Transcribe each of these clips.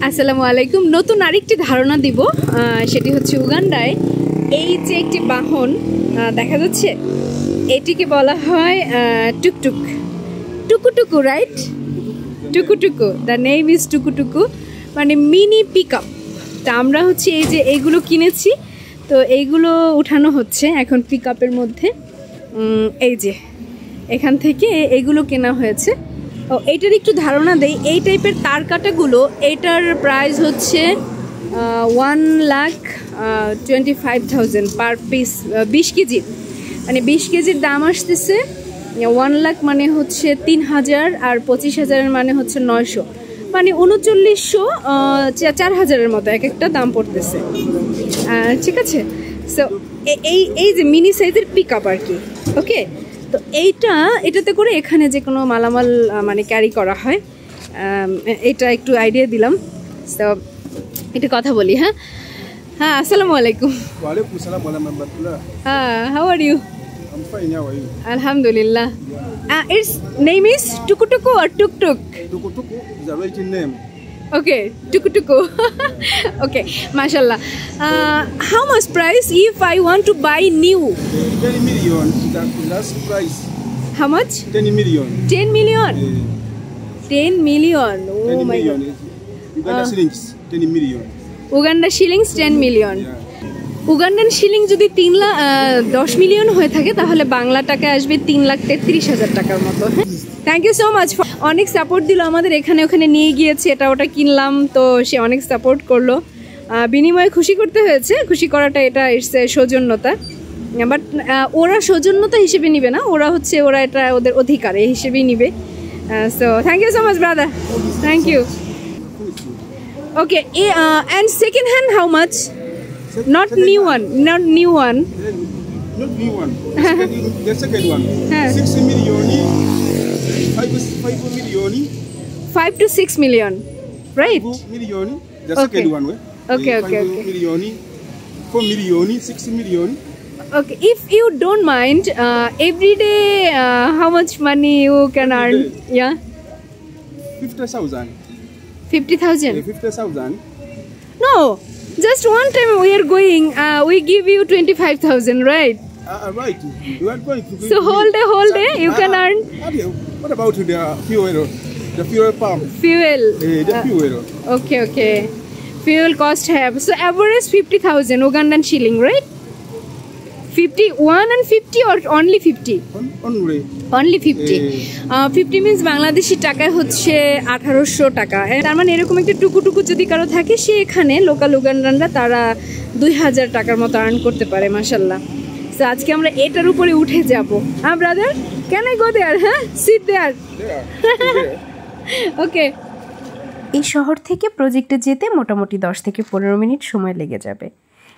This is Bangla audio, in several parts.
আসসালামু আলাইকুম। নতুন আরেকটি ধারণা দিব, সেটি হচ্ছে উগান্ডায় এই যে একটি বাহন দেখা যাচ্ছে, এটিকে বলা হয় টুকটুক, টুকুটুকু, রাইট? টুকুটুকু, দ্য নেম ইজ টুকুটুকু, মানে মিনি পিক আপ। তা আমরা হচ্ছে এই যে এইগুলো কিনেছি, তো এইগুলো উঠানো হচ্ছে এখন পিক আপের মধ্যে। এই যে এখান থেকে এইগুলো কেনা হয়েছে। ও এইটার একটু ধারণা দেই, এই টাইপের তার কাটাগুলো এইটার প্রাইস হচ্ছে 1,25,000 পার পিস। 20 কেজি, মানে 20 কেজির দাম আসতেছে 1 লাখ, মানে হচ্ছে 3,000, আর 25,000 মানে হচ্ছে 900, মানে 3900, 4,000-এর মতো এক একটা দাম পড়তেছে। ঠিক আছে, সো এই যে মিনি সাইজের পিক আপ আর কি। ওকে, তো এটাতে করে এখানে যে কোনো মালামাল মানে ক্যারি করা হয়, এটা একটু আইডিয়া দিলাম। তো একটু কথা বলি। হ্যাঁ, আসসালামু আলাইকুম। ওয়ালাইকুম আসসালাম ওয়া রাহমাতুল্লাহ। How are you? I'm fine, how are you? Alhamdulillah. Its name is Tukutuku or Tuk-Tuk? Tukutuku is a writing name. Okay, Tukutuku. Okay, mashallah. How much price if I want to buy new? 10 million, that's price. How much? 10 million. 10 million? 10 million, oh 10 my million. god. Uganda shillings, 10 million. Uganda shillings 10 million. Yeah. Ugandan shilling যদি 10 মিলিয়ন হয়ে থাকে, তাহলে বাংলা টাকায় আসবে 3,33,000 টাকার মতো। হ্যাঁ, থ্যাংক ইউ সো মাচ। অনেক সাপোর্ট দিল আমাদের, এখানে ওখানে নিয়ে গিয়েছে, এটা ওটা কিনলাম, তো সে অনেক সাপোর্ট করলো। বিনিময়ে খুশি করতে হয়েছে, খুশি করাটা এটা এসছে সৌজন্যতা, বাট ওরা সৌজন্যতা হিসেবে নিবে না, ওরা এটা ওদের অধিকার এই হিসেবেই নিবে। So thank you so much brother, thank you. Okay, and second hand how much? Not new one. Not new one. The second one. 6 million. 5 million. 5 to 6 million, right? 5 million. The second one. Okay. 5 million. 4 million. 6 million. Okay, if you don't mind, every day, how much money you can earn? Yeah. 50,000. 50,000. 50,000. No. Just one time we are going, we give you 25,000, right? Right. You are going to give so whole day you can earn. What about the fuel? The fuel pump. Fuel. The fuel. Okay. Fuel cost have, so average 50,000 Ugandan shilling, right? 51 and 50 or only 50? Only 50. 50 means Bangladeshi টাকায় হচ্ছে 1800 টাকা। তার মানে এরকম একটা টুকুটুকু যদি কারো থাকে, সে এখানে লোকাল উগান্ডানরা তারা 2000 টাকার মতো আর্ন করতে পারে, মাশাল্লাহ। তো আজকে আমরা এটার উপরে উঠে যাব। Brother, can I go there? Sit there. Okay. এই শহর থেকে প্রজেক্টে যেতে মোটামুটি 10 থেকে 15 মিনিট সময় লেগে যাবে।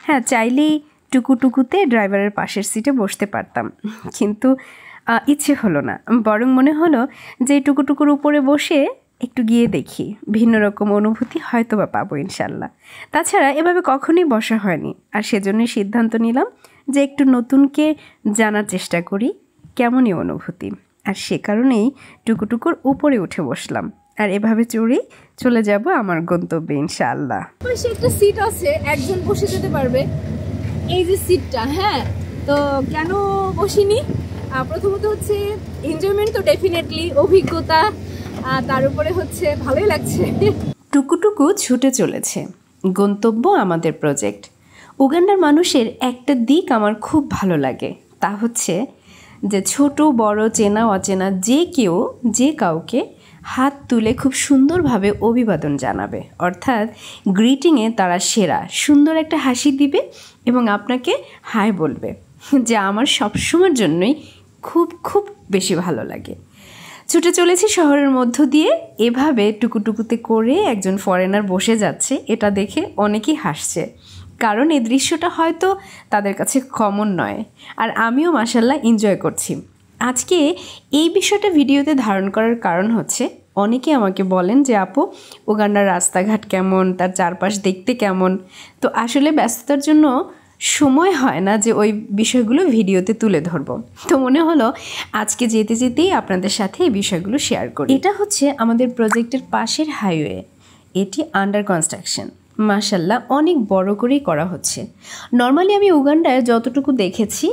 হ্যাঁ, চাইলেই টুকুটুকুতে ড্রাইভারের পাশের সিটে বসতে পারতাম, কিন্তু ইচ্ছে হলো না। বরং মনে হলো যে টুকুটুকুর উপরে বসে একটু গিয়ে দেখি, ভিন্ন রকম অনুভূতি হয়তো বা পাবো ইনশাল্লাহ। তাছাড়া এভাবে কখনোই বসা হয়নি, আর সেজন্যই সিদ্ধান্ত নিলাম যে একটু নতুনকে জানার চেষ্টা করি কেমনই অনুভূতি। আর সে কারণেই টুকুটুকুর উপরে উঠে বসলাম, আর এভাবে চড়েই চলে যাব আমার গন্তব্যে ইনশাআল্লাহ। পাশে একটা সিট আছে, একজন বসে যেতে পারবে, এই যে সিটটা। হ্যাঁ, তো কেন বসিনি? প্রথমত হচ্ছে এনজয়মেন্ট, তো ডেফিনেটলি অভিজ্ঞতা, তার উপরে হচ্ছে ভালোই লাগছে। টুকুটুকু ছুটে চলেছে, গন্তব্য আমাদের প্রজেক্ট। উগান্ডার মানুষের একটা দিক আমার খুব ভালো লাগে, তা হচ্ছে যে ছোট বড় চেনা অচেনা যে কেউ যে কাউকে হাত তুলে খুব সুন্দরভাবে অভিবাদন জানাবে, অর্থাৎ গ্রিটিংয়ে তারা সেরা। সুন্দর একটা হাসি দিবে এবং আপনাকে হাই বলবে, যা আমার সবসময়ের জন্যই খুব বেশি ভালো লাগে। ছুটে চলেছি শহরের মধ্য দিয়ে, এভাবে টুকুটুকুতে করে একজন ফরেনার বসে যাচ্ছে, এটা দেখে অনেকেই হাসছে, কারণ এই দৃশ্যটা হয়তো তাদের কাছে কমন নয়। আর আমিও মাশাল্লাহ এনজয় করছি। আজকে এই বিষয়টা ভিডিওতে ধারণ করার কারণ হচ্ছে, অনেকে আমাকে বলেন যে আপু, উগান্ডার রাস্তাঘাট কেমন, তার চারপাশ দেখতে কেমন। তো আসলে ব্যস্ততার জন্য সময় হয় না যে ওই বিষয়গুলো ভিডিওতে তুলে ধরবো। তো মনে হলো আজকে যেতে যেতেই আপনাদের সাথে এই বিষয়গুলো শেয়ার করি। এটা হচ্ছে আমাদের প্রজেক্টের পাশের হাইওয়ে। এটি আন্ডার কনস্ট্রাকশন। মাশাল্লাহ অনেক বড় করেই করা হচ্ছে। নর্মালি আমি উগান্ডায় যতটুকু দেখেছি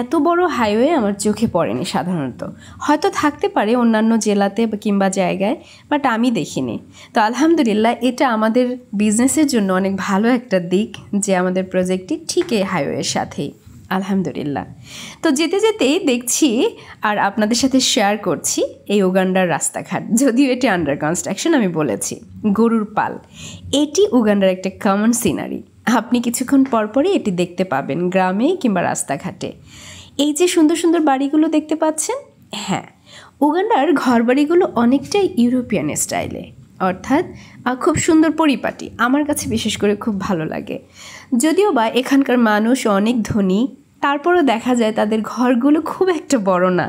এত বড় হাইওয়ে আমার চোখে পড়েনি সাধারণত, হয়তো থাকতে পারে অন্যান্য জেলাতে কিংবা জায়গায়, বাট আমি দেখিনি। তো আলহামদুলিল্লাহ এটা আমাদের বিজনেসের জন্য অনেক ভালো একটা দিক যে আমাদের প্রজেক্টটি ঠিক এই হাইওয়ের সাথেই, আলহামদুলিল্লাহ। তো যেতে যেতেই দেখছি আর আপনাদের সাথে শেয়ার করছি এই উগান্ডার রাস্তাঘাট, যদিও এটি আন্ডার কনস্ট্রাকশন আমি বলেছি। গরুর পাল, এটি উগান্ডার একটা কমন সিনারি, আপনি কিছুক্ষণ পরপরই এটি দেখতে পাবেন গ্রামে কিংবা রাস্তাঘাটে। এই যে সুন্দর সুন্দর বাড়িগুলো দেখতে পাচ্ছেন, হ্যাঁ উগান্ডার ঘরবাড়িগুলো অনেকটাই ইউরোপিয়ান স্টাইলে, অর্থাৎ খুব সুন্দর পরিপাটি। আমার কাছে বিশেষ করে খুব ভালো লাগে। যদিও বা এখানকার মানুষ অনেক ধনী, তারপরও দেখা যায় তাদের ঘরগুলো খুব একটা বড় না।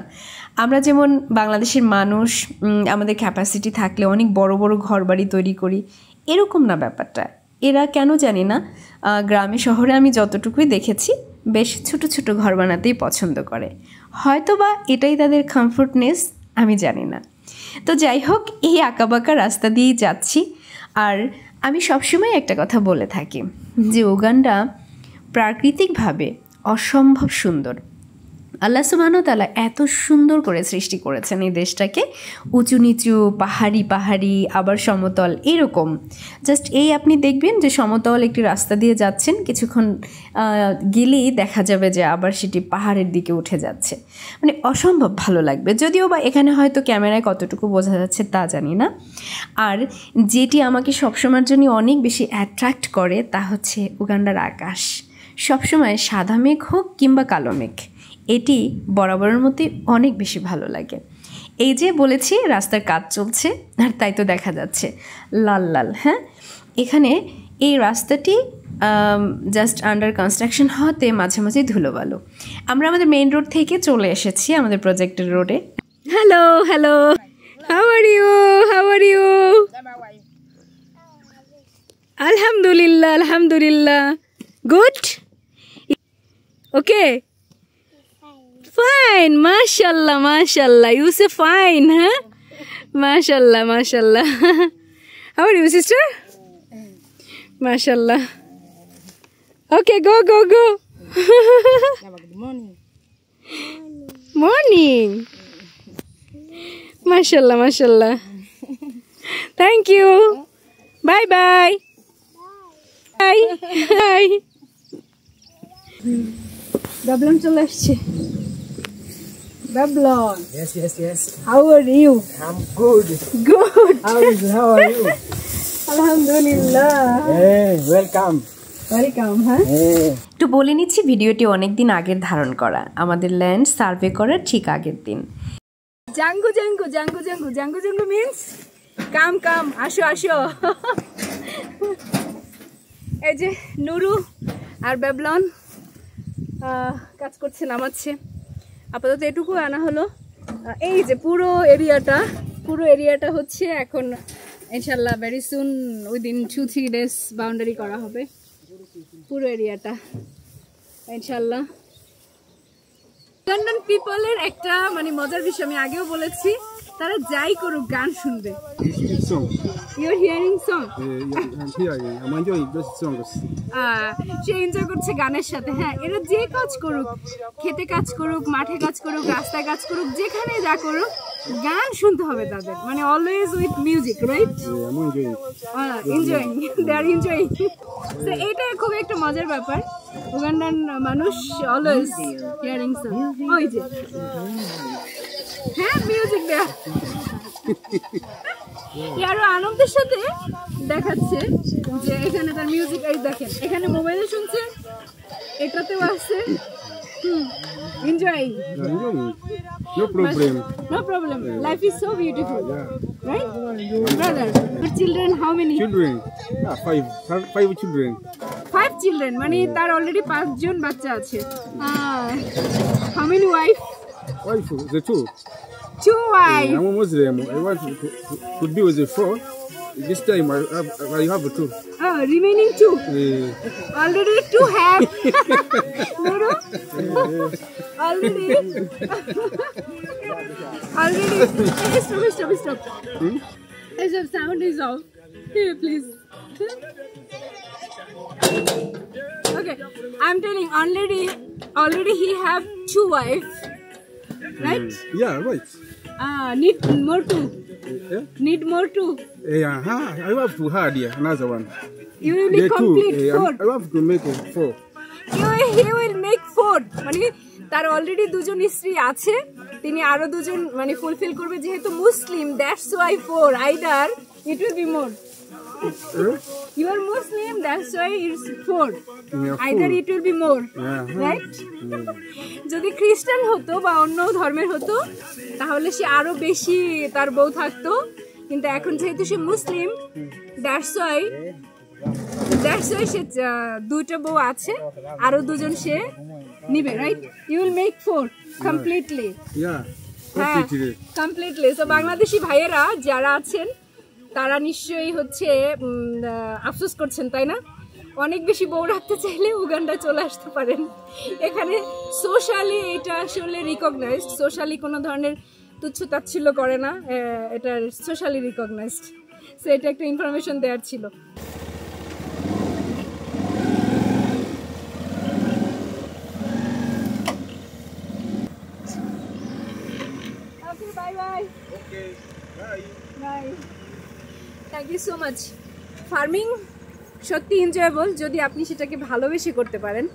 আমরা যেমন বাংলাদেশের মানুষ আমাদের ক্যাপাসিটি থাকলে অনেক বড় বড় ঘরবাড়ি তৈরি করি, এরকম না ব্যাপারটা। এরা কেন জানি না গ্রামে শহরে আমি যতটুকুই দেখেছি বেশ ছোট ছোট ঘর বানাতেই পছন্দ করে, হয়তো বা এটাই তাদের কমফোর্টনেস, আমি জানি না। তো যাই হোক, এই আঁকাবাঁকা রাস্তা দিয়েই যাচ্ছি। আর আমি সবসময় একটা কথা বলে থাকি যে উগান্ডা প্রাকৃতিকভাবে অসম্ভব সুন্দর। আল্লাহ সুবহানাহু ওয়া তাআলা এত সুন্দর করে সৃষ্টি করেছেন এই দেশটাকে, উঁচু নিচু, পাহাড়ি পাহাড়ি, আবার সমতল, এরকম। জাস্ট এই আপনি দেখবেন যে সমতল একটি রাস্তা দিয়ে যাচ্ছেন, কিছুক্ষণ গেলেই দেখা যাবে যে আবার সেটি পাহাড়ের দিকে উঠে যাচ্ছে, মানে অসম্ভব ভালো লাগবে। যদিও বা এখানে হয়তো ক্যামেরায় কতটুকু বোঝা যাচ্ছে তা জানি না। আর যেটি আমাকে সবসময়ের জন্য অনেক বেশি অ্যাট্রাক্ট করে তা হচ্ছে উগান্ডার আকাশ। সবসময় সাদা মেঘ হোক কিংবা কালো মেঘ, এটি বরাবরের মতোই অনেক বেশি ভালো লাগে। এই যে বলেছি রাস্তার কাজ চলছে, আর তাই তো দেখা যাচ্ছে লাল লাল। হ্যাঁ, এখানে এই রাস্তাটি জাস্ট আন্ডার কনস্ট্রাকশন হওয়াতে মাঝে মাঝে ধুলোবালু। আমরা আমাদের মেইন রোড থেকে চলে এসেছি আমাদের প্রজেক্টের রোডে। Hello hello, how are you, how are you? আলহামদুলিল্লাহ আলহামদুলিল্লাহ, good, okay, fine, mashallah, mashallah. You say fine, huh? Mashallah, mashallah. How are you, sister? Mashallah. Okay, go, go, go. Good morning. Morning. Mashallah, mashallah. Thank you. Bye, bye. Bye. Bye. Babylon চলে আসছে। Babylon. Yes, yes, yes. How are you? I'm good. Good. How are you? Alhamdulillah. Hey, welcome. Welcome, huh? Hey. একটু বলে নিচ্ছি, ভিডিওটি অনেক দিন আগের ধারণ করা, আমাদের ল্যান্ড সার্ভে করার ঠিক আগের দিন। জাঙ্গু জাঙ্গু জাঙ্গু জাঙ্গু জাঙ্গু জাঙ্গু মিন্স কাম কাম, আসো আসো। এই যে নুরু আর ব্যাবলন কাজ করছে, নামাচ্ছে। আপাতত এটুকু আনা হলো। এই যে পুরো এরিয়াটা হচ্ছে এখন ইনশাল্লাহ very soon within 2-3 days boundary করা হবে পুরো এরিয়াটা ইনশাল্লাহ। লন্ডন পিপলের একটা মানে মজার বিষয়, আমি আগেও বলেছি, তারা যাই করুক গান শুনবে। You're hearing song? I'm hearing. I'm enjoying those songs. Say enjoy করছে গানের সাথে। হ্যাঁ, এরা যে কাজ করুক, খেতে কাজ করুক, মাঠে কাজ করুক, রাস্তায় কাজ করুক, যেখানে যা করুক, গান শুনতে হবে তাদের, মানে always with music, right? I'm enjoying. Enjoying, they are enjoying. তো এটা খুব একটা মজার ব্যাপার। উগান্ডান মানুষ অলওয়েজ হিয়ারিং সং। ওই যে হ্যাঁ, মিউজিক দেয়া আরো আনন্দের সাথে দেখাচ্ছে যে এখানে তার মিউজিক। এই দেখেন, এখানে মোবাইলে শুনছে, এটাতেও আছে। Enjoying. No problem. No problem. Life is so beautiful, right? Brother, your children, how many? Children. Five children. 5 children. মানে তার অলরেডি 5 জন বাচ্চা আছে। How many wife? Wife, the two. 2 wife. I'm a Muslim. I want to be with the 4. This time I have 2. Oh, remaining 2. Already 2 have. Nuru? Already. Hey, stop. Hey, the sound is off. Here, please. Okay, I'm telling already he have 2 wives, right? Yeah, right. Need more too. Yeah, Need more too. I have to add here another one. You will be The two, complete 4. I have to make it 4. He will make 4. মানে তার অলরেডি 2 জন স্ত্রী আছে, তিনি আরো 2 জন মানে ফুলফিল করবে যেহেতু মুসলিম, that's why 4. Either it will be more. You are Muslim, that's why it's 4. Yeah, Either 4. it will be more, Yeah. right? যদি খ্রিস্টান হতো বা অন্য ধর্মের হতো তাহলে সে আরো বেশি তার বউ থাকতো, কিন্তু এখন যেহেতু সে মুসলিম, that's why সে 2টা বউ আছে, আরো 2 জন সে নিবে, right? You will make 4 completely. Yeah, হ্যাঁ, completely. কমপ্লিটলি। সো বাংলাদেশি ভাইয়েরা যারা আছেন তারা নিশ্চয়ই হচ্ছে আফসোস করছেন, তাই না? অনেক বেশি বউ রাখতে চাইলে উগান্ডা চলে আসতে পারেন। এখানে সোশ্যালি এটা আসলে রিকগনাইজড, সোশ্যালি কোনো ধরনের তুচ্ছ তাচ্ছিল্য করে না, এটা সোশ্যালি রিকগনাইজড। সো এটা একটা ইনফরমেশন দেওয়ার ছিল। Okay, bye bye. Okay, bye. Bye, thank you so much. Farming সত্যি এনজয়েবল যদি আপনি সেটাকে ভালোবেসে করতে পারেন।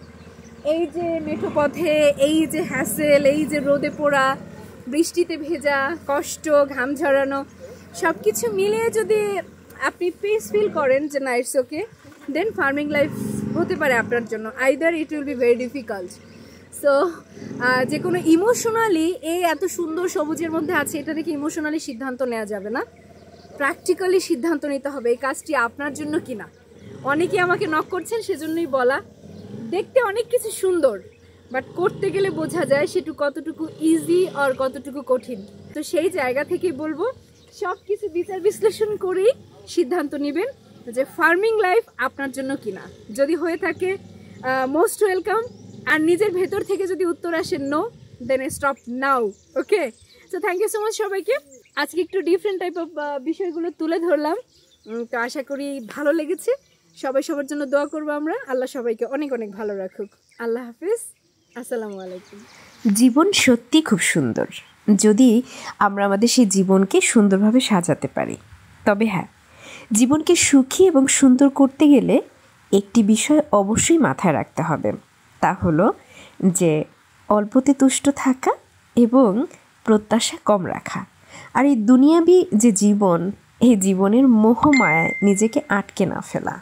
এই যে মেঠো পথে, এই যে হ্যাসেল, এই যে রোদে পোড়া, বৃষ্টিতে ভেজা, কষ্ট, ঘাম ঝরানো, সব কিছু মিলিয়ে যদি আপনি পিস ফিল করেন যে না it's okay, then farming life হতে পারে আপনার জন্য। Either it will be very difficult. So যে কোনো ইমোশনালি এই এত সুন্দর সবুজের মধ্যে আছে, এটা দেখে ইমোশনালি সিদ্ধান্ত নেওয়া যাবে না, প্র্যাকটিক্যালি সিদ্ধান্ত নিতে হবে এই কাজটি আপনার জন্য কিনা। অনেকে আমাকে নক করছেন, সেজন্যই বলা। দেখতে অনেক কিছু সুন্দর, বাট করতে গেলে বোঝা যায় সেটু কতটুকু ইজি আর কতটুকু কঠিন। তো সেই জায়গা থেকেই বলবো সব কিছু বিচার বিশ্লেষণ করেই সিদ্ধান্ত নেবেন যে ফার্মিং লাইফ আপনার জন্য কিনা। যদি হয়ে থাকে মোস্ট ওয়েলকাম, আর নিজের ভেতর থেকে যদি উত্তর আসে no, then stop now. Okay, so thank you so much সবাইকে। আজকে একটু ডিফারেন্ট টাইপ অফ বিষয়গুলো তুলে ধরলাম, তো আশা করি ভালো লেগেছে। সবাই সবার জন্য দোয়া করবো আমরা। আল্লাহ সবাইকে অনেক অনেক ভালো রাখুক। আল্লাহ হাফিজ, আসসালামু আলাইকুম। জীবন সত্যি খুব সুন্দর যদি আমরা আমাদের সেই জীবনকে সুন্দরভাবে সাজাতে পারি। তবে হ্যাঁ, জীবনকে সুখী এবং সুন্দর করতে গেলে একটি বিষয় অবশ্যই মাথায় রাখতে হবে, তা হলো যে অল্পতে তুষ্ট থাকা এবং প্রত্যাশা কম রাখা। আর এই দুনিয়াবি যে জীবন, এই জীবনের মোহমায়ায় নিজেকে আটকে না ফেলা।